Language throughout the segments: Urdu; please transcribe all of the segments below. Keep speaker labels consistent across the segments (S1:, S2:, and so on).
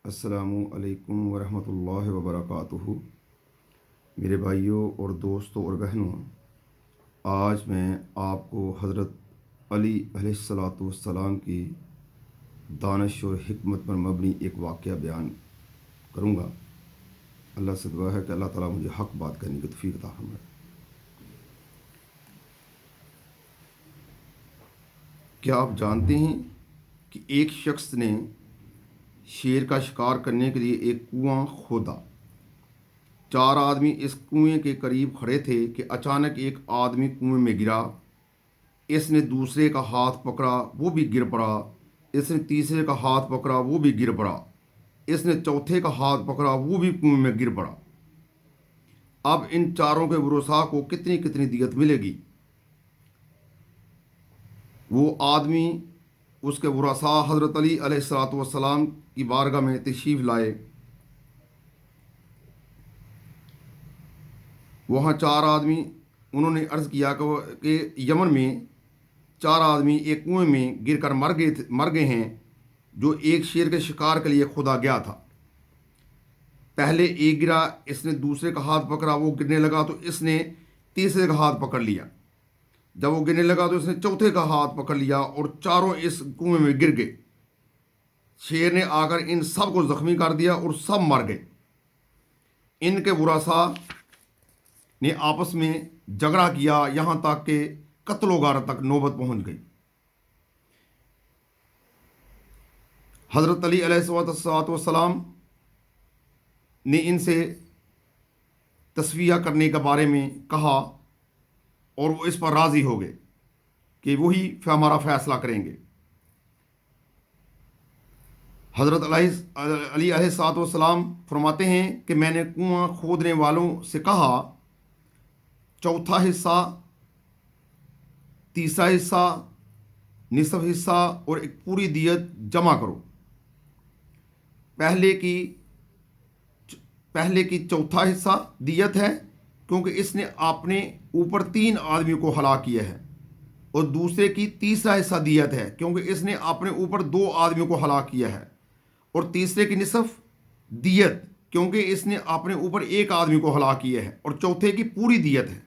S1: السلام علیکم ورحمۃ اللہ وبرکاتہ۔ میرے بھائیوں اور دوستوں اور بہنوں، آج میں آپ کو حضرت علی علیہ الصلاۃ والسلام کی دانش اور حکمت پر مبنی ایک واقعہ بیان کروں گا۔ اللہ سے دعا ہے کہ اللہ تعالیٰ مجھے حق بات کرنے کی توفیق عطا فرمائے۔ کیا آپ جانتے ہیں کہ ایک شخص نے شیر کا شکار کرنے کے لیے ایک کنواں کھودا؟ 4 آدمی اس کنویں کے قریب کھڑے تھے کہ اچانک ایک آدمی کنویں میں گرا۔ اس نے دوسرے کا ہاتھ پکڑا، وہ بھی گر پڑا۔ اس نے تیسرے کا ہاتھ پکڑا، وہ بھی گر پڑا۔ اس نے چوتھے کا ہاتھ پکڑا، وہ بھی کنویں میں گر پڑا۔ اب ان چاروں کے ورثاء کو کتنی کتنی دیت ملے گی؟ وہ آدمی، اس کے ورثاء حضرت علی علیہ الصلاۃ والسلام کی بارگاہ میں تشریف لائے۔ وہاں 4 آدمی، انہوں نے عرض کیا کہ یمن میں 4 آدمی ایک کنویں میں گر کر مر گئے ہیں جو ایک شیر کے شکار کے لیے کھودا گیا تھا۔ پہلے ایک گرا، اس نے دوسرے کا ہاتھ پکڑا، وہ گرنے لگا تو اس نے تیسرے کا ہاتھ پکڑ لیا۔ جب وہ گرنے لگا تو اس نے چوتھے کا ہاتھ پکڑ لیا اور چاروں اس کنویں میں گر گئے۔ شیر نے آ کر ان سب کو زخمی کر دیا اور سب مر گئے۔ ان کے ورثاء نے آپس میں جھگڑا کیا، یہاں تک کہ قتل و غارت تک نوبت پہنچ گئی۔ حضرت علی علیہ الصلوۃ والسلام نے ان سے تسویہ کرنے کے بارے میں کہا اور وہ اس پر راضی ہو گئے کہ وہی ہمارا فیصلہ کریں گے۔ حضرت علی علیہ الصلوۃ والسلام فرماتے ہیں کہ میں نے کنواں کھودنے والوں سے کہا، چوتھا حصہ، تیسرا حصہ، نصف حصہ اور ایک پوری دیت جمع کرو۔ پہلے کی چوتھا حصہ دیت ہے کیونکہ اس نے اپنے اوپر 3 آدمی کو ہلاک کیا ہے، اور دوسرے کی تیسرا حصہ دیت ہے کیونکہ اس نے اپنے اوپر 2 آدمیوں کو ہلاک کیا ہے، اور تیسرے کی نصف دیت کیونکہ اس نے اپنے اوپر 1 آدمی کو ہلاک کیا ہے، اور چوتھے کی پوری دیت ہے۔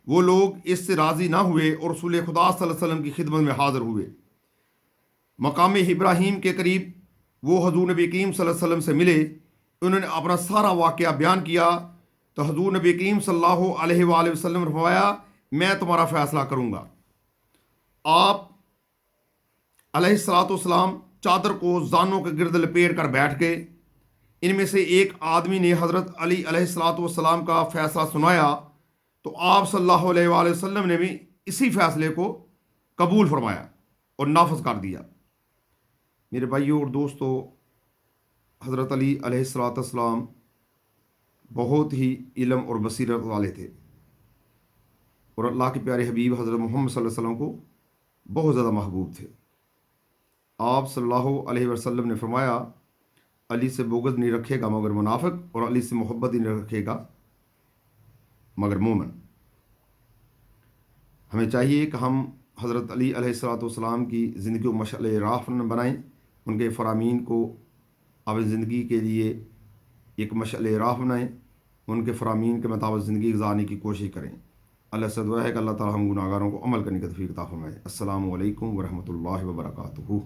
S1: وہ لوگ اس سے راضی نہ ہوئے اور رسول خدا صلی اللہ علیہ وسلم کی خدمت میں حاضر ہوئے۔ مقام ابراہیم کے قریب وہ حضور نبی کریم صلی اللہ علیہ وسلم سے ملے۔ انہوں نے اپنا سارا واقعہ بیان کیا تو حضور نبی کریم صلی اللہ علیہ وآلہ وسلم نے فرمایا، میں تمہارا فیصلہ کروں گا۔ آپ علیہ الصلوۃ والسلام چادر کو زانوں کے گرد لپیٹ کر بیٹھ گئے۔ ان میں سے ایک آدمی نے حضرت علی علیہ الصلوۃ والسلام کا فیصلہ سنایا تو آپ صلی اللہ علیہ وآلہ وسلم نے بھی اسی فیصلے کو قبول فرمایا اور نافذ کر دیا۔ میرے بھائیوں اور دوستوں، حضرت علی علیہ الصلوۃ والسلام بہت ہی علم اور بصیرت والے تھے، اور اللہ کے پیارے حبیب حضرت محمد صلی اللہ علیہ وسلم کو بہت زیادہ محبوب تھے۔ آپ صلی اللہ علیہ وسلم نے فرمایا، علی سے بغض نہیں رکھے گا مگر منافق، اور علی سے محبت ہی نہیں رکھے گا مگر مومن۔ ہمیں چاہیے کہ ہم حضرت علی علیہ الصلوۃ والسلام کی زندگی کو مشعل راہ بنائیں، ان کے فرامین کو اپنی زندگی کے لیے ایک مشعل راہ بنائیں، ان کے فرامین کے مطابق زندگی گزارنے کی کوشش کریں۔ اللہ سے دعا ہے کہ اللہ تعالی ہم گناہگاروں کو عمل کرنے کی توفیق عطا فرمائے۔ السلام علیکم ورحمۃ اللہ وبرکاتہ۔